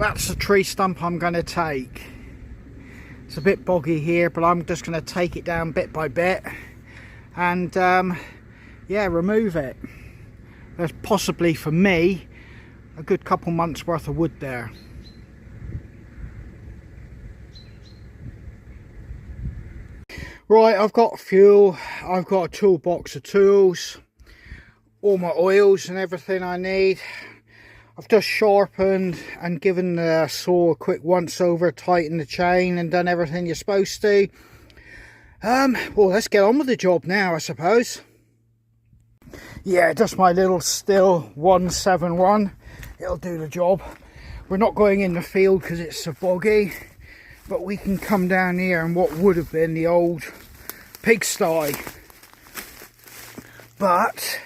that's the tree stump I'm going to take. It's a bit boggy here, but I'm just going to take it down bit by bit and yeah, remove it. There's possibly, for me, a good couple months worth of wood there. Right, I've got fuel, I've got a toolbox of tools, all my oils and everything I need. I've just sharpened and given the saw a quick once over, tightened the chain and done everything you're supposed to. Well, let's get on with the job now, I suppose. Yeah, just my little Stihl 171, it'll do the job. We're not going in the field because it's so boggy, but we can come down here and what would have been the old pigsty. But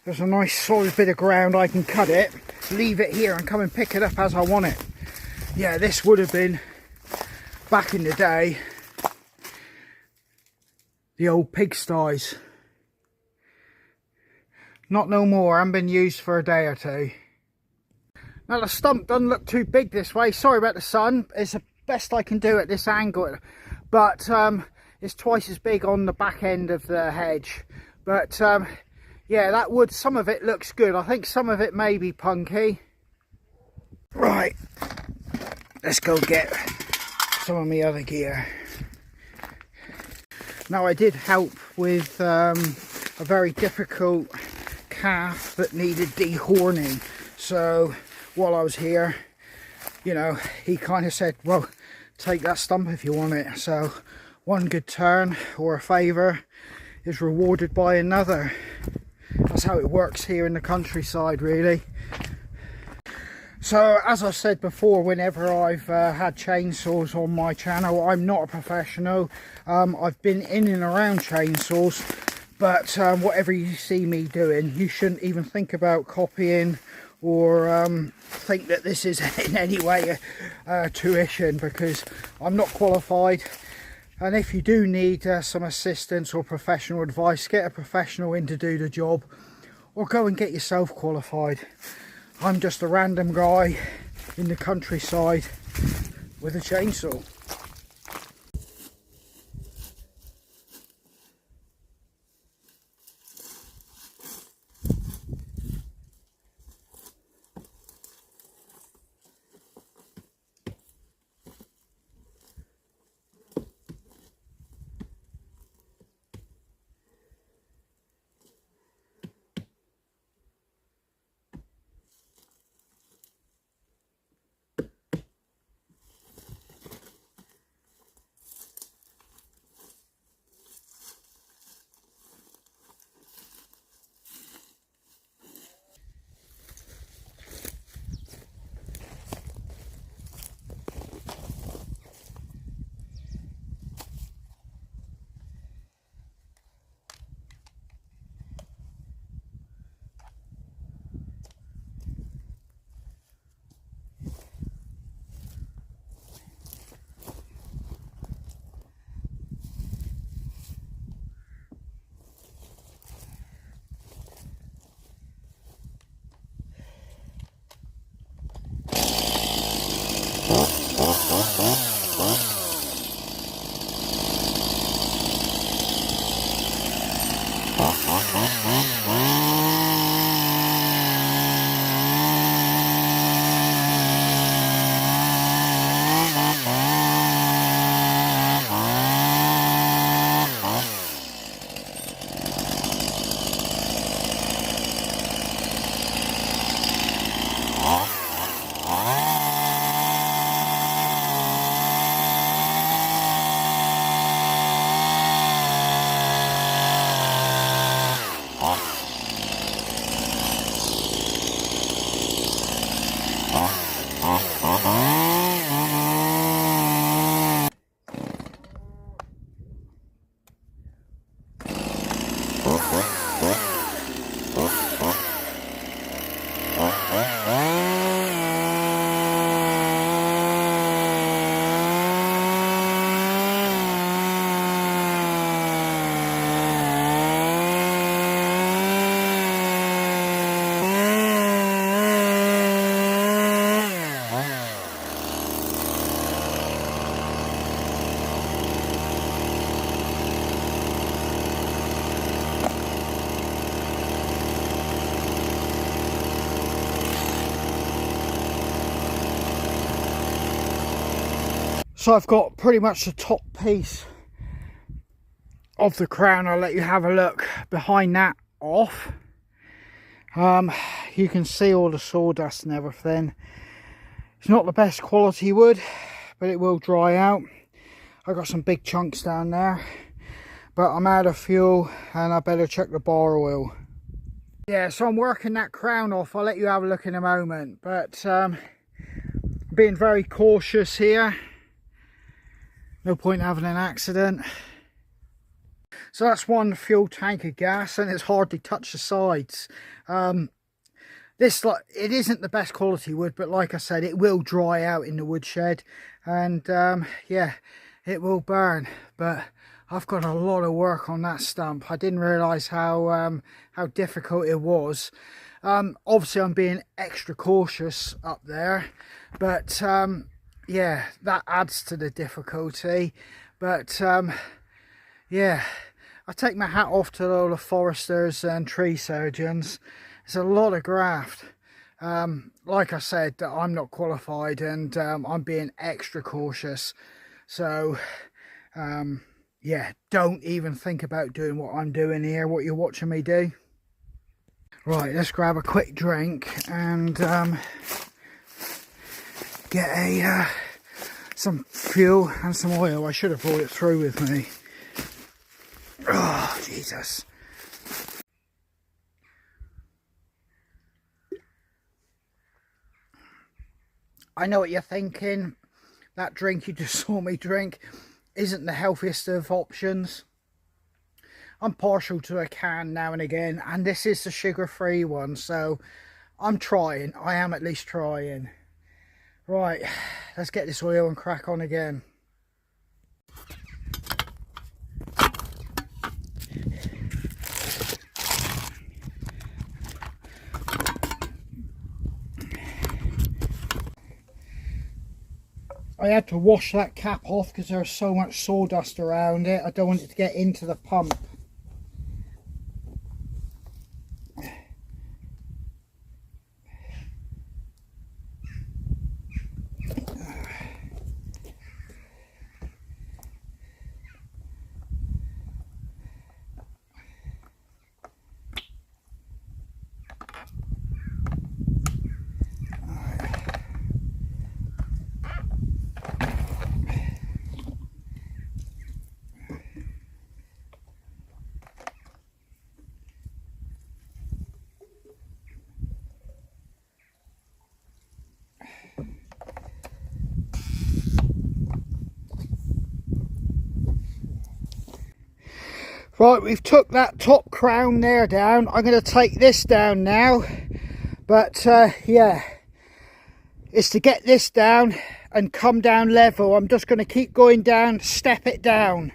there's a nice solid bit of ground, I can cut it, leave it here and come and pick it up as I want it. Yeah, this would have been, back in the day, the old pigsties. Not no more, haven't been used for a day or two. Now the stump doesn't look too big this way, sorry about the sun, it's the best I can do at this angle, but it's twice as big on the back end of the hedge. But yeah, that wood, some of it looks good, I think some of it may be punky. Right, let's go get some of my other gear. Now I did help with a very difficult calf that needed dehorning, so while I was here, you know, he kind of said, well, take that stump if you want it. So one good turn or a favour is rewarded by another. That's how it works here in the countryside, really. So as I said before, whenever I've had chainsaws on my channel, I'm not a professional. I've been in and around chainsaws, but whatever you see me doing, you shouldn't even think about copying or think that this is in any way tuition, because I'm not qualified. And if you do need some assistance or professional advice, get a professional in to do the job, or go and get yourself qualified. I'm just a random guy in the countryside with a chainsaw. So I've got pretty much the top piece of the crown. I'll let you have a look behind that off. You can see all the sawdust and everything. It's not the best quality wood, but it will dry out. I got some big chunks down there, but I'm out of fuel and I better check the bar oil. Yeah, so I'm working that crown off. I'll let you have a look in a moment, but being very cautious here. No point having an accident. So that's one fuel tank of gas, and it's hardly touched the sides. It isn't the best quality wood, but like I said, it will dry out in the woodshed, and yeah, it will burn. But I've got a lot of work on that stump. I didn't realise how difficult it was. Obviously I'm being extra cautious up there, but yeah, that adds to the difficulty. But yeah, I take my hat off to all the foresters and tree surgeons. It's a lot of graft. Like I said, I'm not qualified, and I'm being extra cautious. So yeah, don't even think about doing what I'm doing here, what you're watching me do. Right, let's grab a quick drink and get some fuel and some oil. I should have brought it through with me. Oh, Jesus. I know what you're thinking. That drink you just saw me drink isn't the healthiest of options. I'm partial to a can now and again, and this is the sugar-free one, so I'm trying. I am at least trying. Right, let's get this oil and crack on again. I had to wash that cap off because there's so much sawdust around it. I don't want it to get into the pump. Right, we've took that top crown there down. I'm going to take this down now. But yeah, it's to get this down and come down level. I'm just going to keep going down, step it down.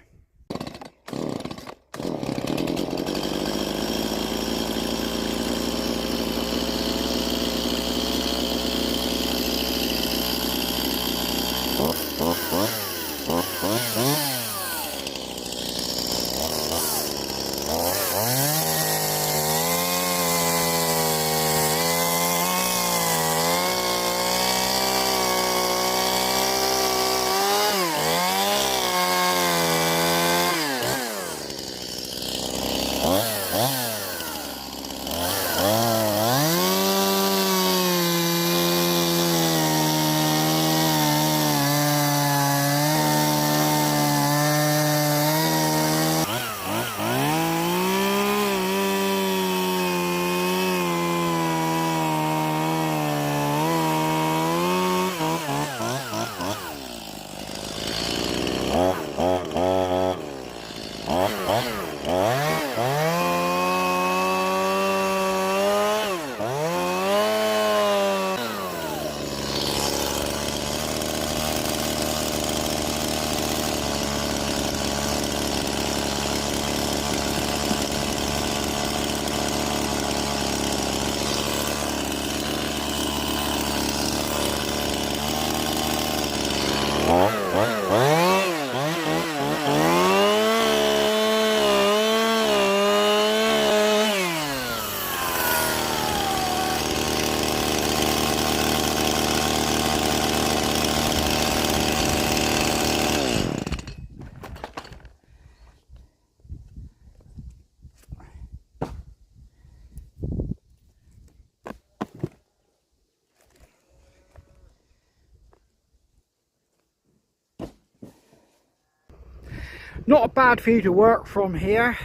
Not a bad view to work from here,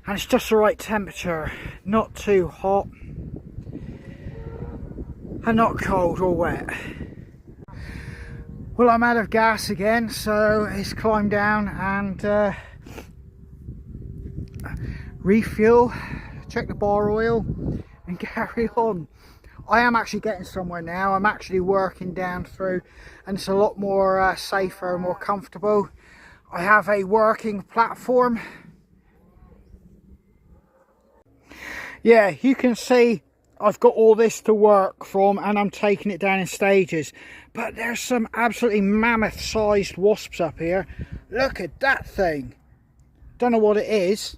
and it's just the right temperature, not too hot and not cold or wet. Well, I'm out of gas again, so it's climb down and refuel, check the bar oil and carry on. I am actually getting somewhere now. I'm actually working down through, and it's a lot more safer and more comfortable. I have a working platform. Yeah, you can see I've got all this to work from, and I'm taking it down in stages. But there's some absolutely mammoth sized wasps up here. Look at that thing. Don't know what it is.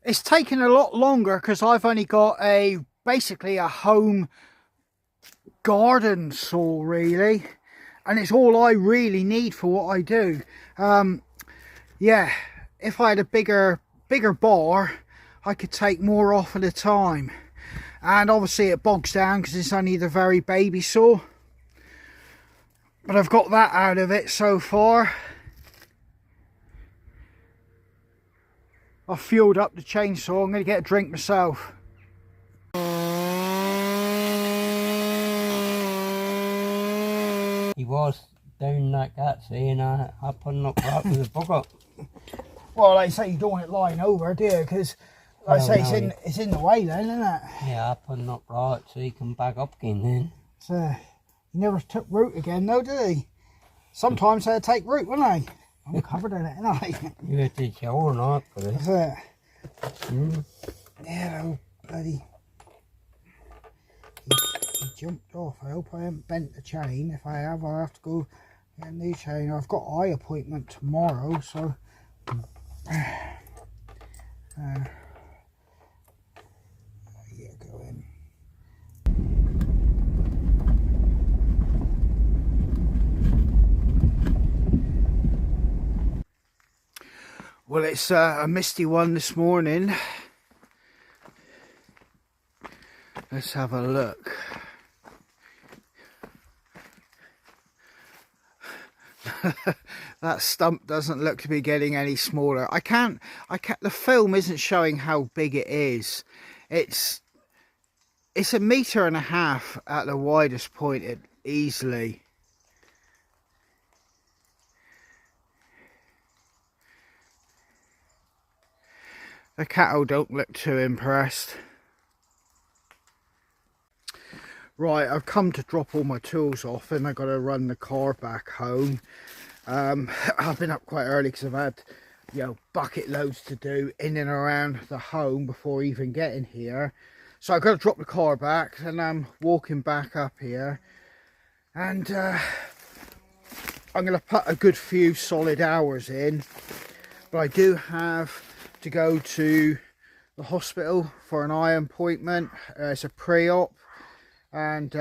It's taken a lot longer because I've only got basically a home garden saw really, and it's all I really need for what I do. Yeah, if I had a bigger bar, I could take more off at a time, and obviously it bogs down because it's only the very baby saw, but I've got that out of it so far. I've fueled up the chainsaw. I'm going to get a drink myself. He was down like that, saying I put him up right with a bucket. Well, like I say, you don't want it lying over, do you? Because, like I say, it's in the way then, isn't it? Yeah, I put him up right so he can back up again then. So, he never took root again though, did he? Sometimes they'd take root, wouldn't they? I'm covered in it, ain't I? You had to shower night for it. That's it. Yeah, oh, bloody... He jumped off. I hope I haven't bent the chain. If I have, I'll have to go get a new chain. I've got eye appointment tomorrow, so... yeah, go in. Well, it's a misty one this morning. Let's have a look. That stump doesn't look to be getting any smaller. The film isn't showing how big it is. It's 1.5 meters at the widest point, easily. The cattle don't look too impressed. Right, I've come to drop all my tools off and I've got to run the car back home. I've been up quite early because I've had, bucket loads to do in and around the home before even getting here. So I've got to drop the car back, and I'm walking back up here. And I'm going to put a good few solid hours in. But I do have to go to the hospital for an eye appointment. It's a pre-op. And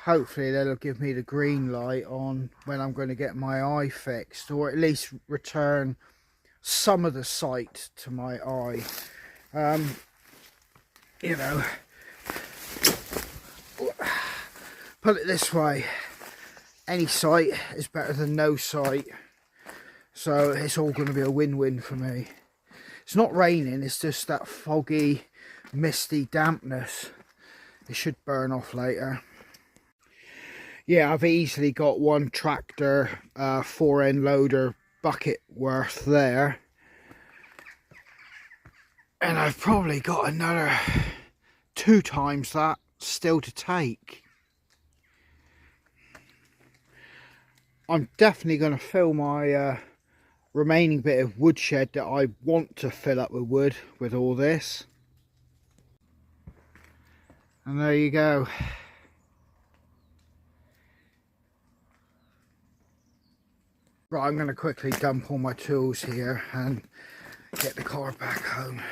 hopefully they'll give me the green light on when I'm going to get my eye fixed, or at least return some of the sight to my eye. Put it this way, any sight is better than no sight, so it's all going to be a win-win for me. It's not raining, it's just that foggy, misty dampness. It should burn off later. Yeah, I've easily got one tractor 4-end loader bucket worth there. And I've probably got another 2 times that still to take. I'm definitely going to fill my remaining bit of woodshed that I want to fill up with wood with all this. And there you go. Right, I'm going to quickly dump all my tools here and get the car back home.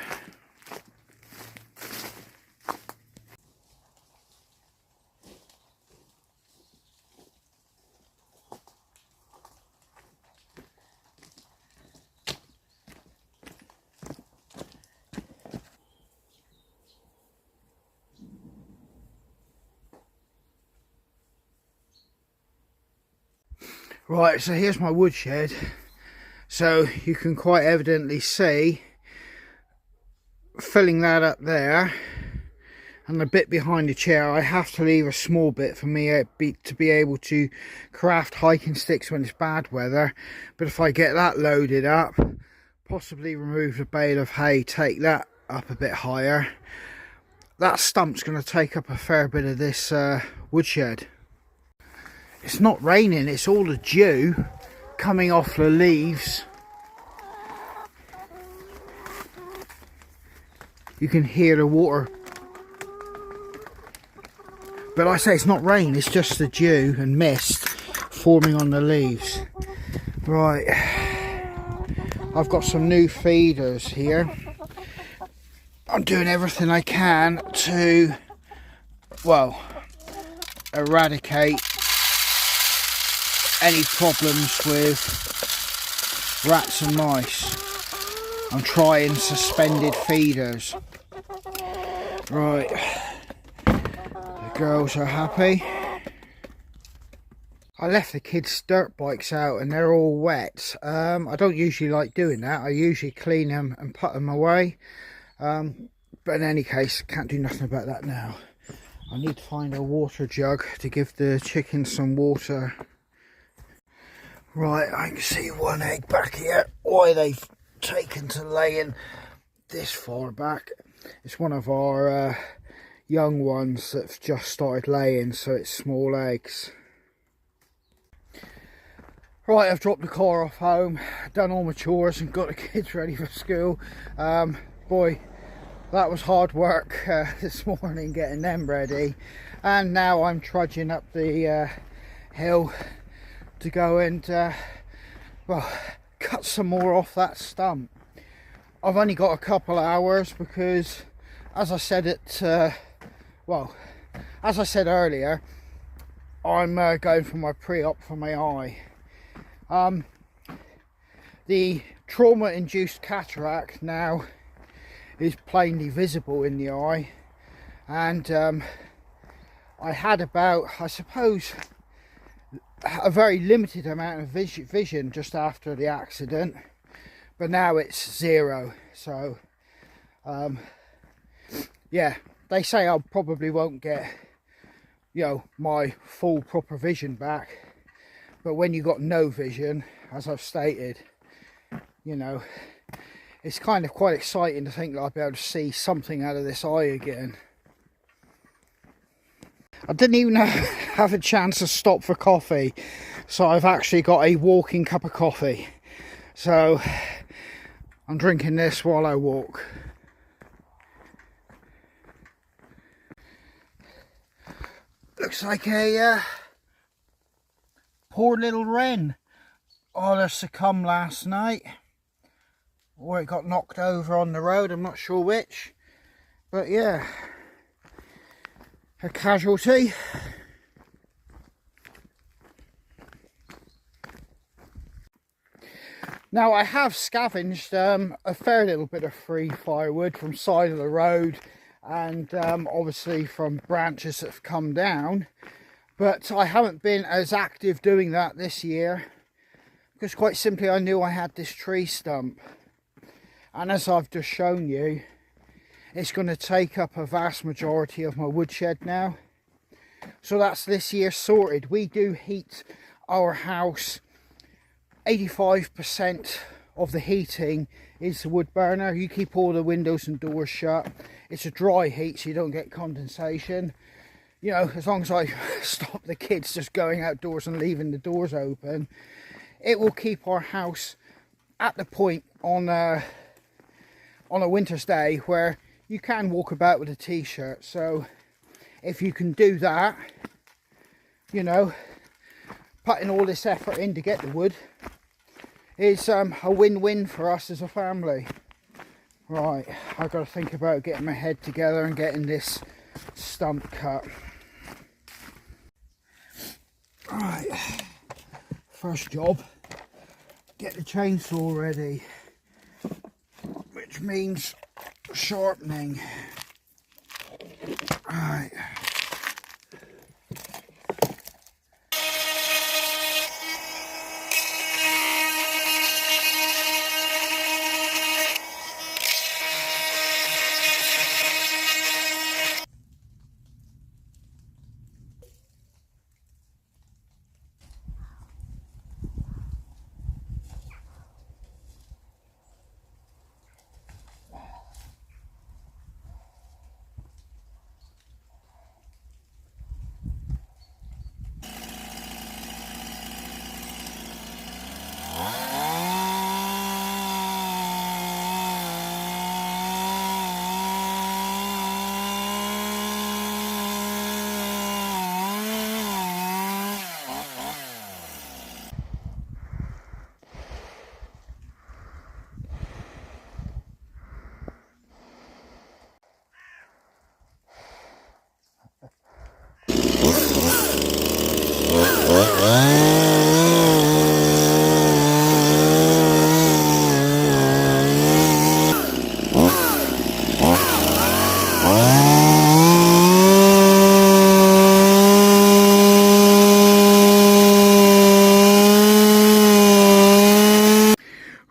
Right, so here's my woodshed. So you can quite evidently see filling that up there, and a bit behind the chair. I have to leave a small bit for me to be able to craft hiking sticks when it's bad weather. But if I get that loaded up, possibly remove the bale of hay, take that up a bit higher, that stump's going to take up a fair bit of this woodshed. It's not raining, it's all the dew coming off the leaves. You can hear the water. But like I say, it's not rain, it's just the dew and mist forming on the leaves. Right, I've got some new feeders here. I'm doing everything I can to, well, eradicate any problems with rats and mice. I'm trying suspended feeders. Right. Girls are happy. I left the kids' dirt bikes out and they're all wet. I don't usually like doing that. I usually clean them and put them away. But in any case, can't do nothing about that now. I need to find a water jug to give the chickens some water. Right, I can see one egg back here. Why they've taken to laying this far back. It's one of our young ones that's just started laying, so it's small eggs. Right, I've dropped the car off home, done all my chores and got the kids ready for school. Boy, that was hard work this morning getting them ready, and now I'm trudging up the hill to go and well, cut some more off that stump. I've only got a couple of hours because, as I said as I said earlier, I'm going for my pre-op for my eye. The trauma-induced cataract now is plainly visible in the eye, and I had about, I suppose, a very limited amount of vision just after the accident, but now it's zero. So yeah, they say I probably won't get, you know, my full proper vision back, but when you got no vision, as I've stated, you know, it's kind of quite exciting to think that I'll be able to see something out of this eye again. I didn't even have a chance to stop for coffee, so I've actually got a walking cup of coffee. So I'm drinking this while I walk. Looks like a poor little wren either succumbed last night or it got knocked over on the road, I'm not sure which, but yeah, a casualty. Now I have scavenged a fair little bit of free firewood from side of the road and obviously from branches that have come down, but I haven't been as active doing that this year because quite simply I knew I had this tree stump, and as I've just shown you, it's going to take up a vast majority of my woodshed now. So that's this year sorted. We do heat our house. 85% of the heating is the wood burner. You keep all the windows and doors shut. It's a dry heat, so you don't get condensation. You know, as long as I stop the kids just going outdoors and leaving the doors open, it will keep our house at the point on a winter's day where you can walk about with a t-shirt. So if you can do that, you know, putting all this effort in to get the wood is a win-win for us as a family. Right, I've got to think about getting my head together and getting this stump cut. Right, first job, get the chainsaw ready, which means sharpening. Right.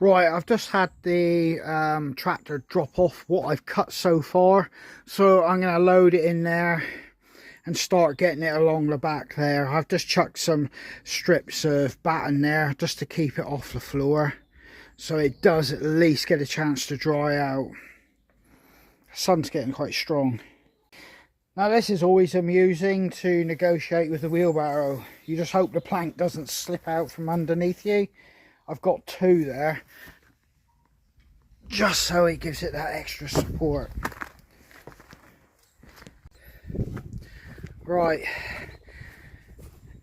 Right, I've just had the tractor drop off what I've cut so far, so I'm going to load it in there and start getting it along the back there. I've just chucked some strips of batten there just to keep it off the floor, so it does at least get a chance to dry out. The sun's getting quite strong. Now this is always amusing to negotiate with the wheelbarrow. You just hope the plank doesn't slip out from underneath you. I've got two there, just so it gives it that extra support. Right,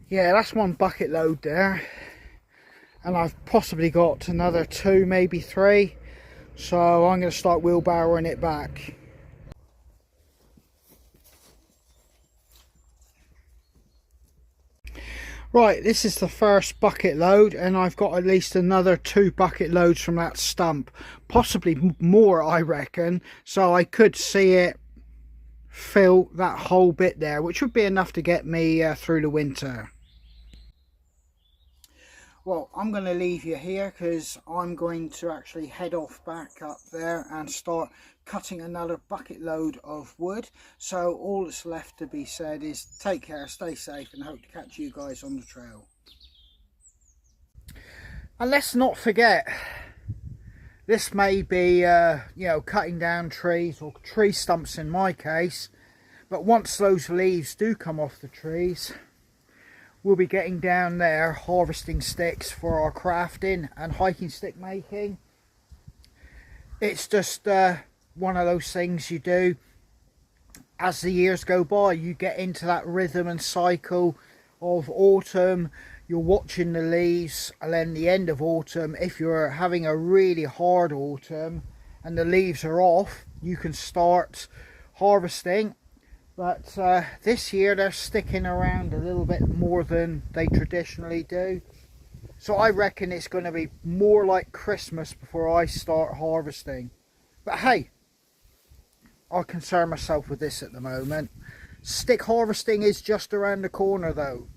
yeah, that's one bucket load there, and I've possibly got another two, maybe three, so I'm going to start wheelbarrowing it back. Right, this is the first bucket load, and I've got at least another 2 bucket loads from that stump, possibly more I reckon, so I could see it fill that whole bit there, which would be enough to get me through the winter. Well, I'm going to leave you here because I'm going to actually head off back up there and start cutting another bucket load of wood. So all that's left to be said is take care, stay safe, and hope to catch you guys on the trail. And let's not forget, this may be you know, cutting down trees or tree stumps in my case, but once those leaves do come off the trees, we'll be getting down there harvesting sticks for our crafting and hiking stick making. It's just one of those things you do. As the years go by, you get into that rhythm and cycle of autumn. You're watching the leaves, and then the end of autumn, if you're having a really hard autumn and the leaves are off, you can start harvesting. But this year they're sticking around a little bit more than they traditionally do. So I reckon it's going to be more like Christmas before I start harvesting. But hey, I'll concern myself with this at the moment. Stick harvesting is just around the corner though.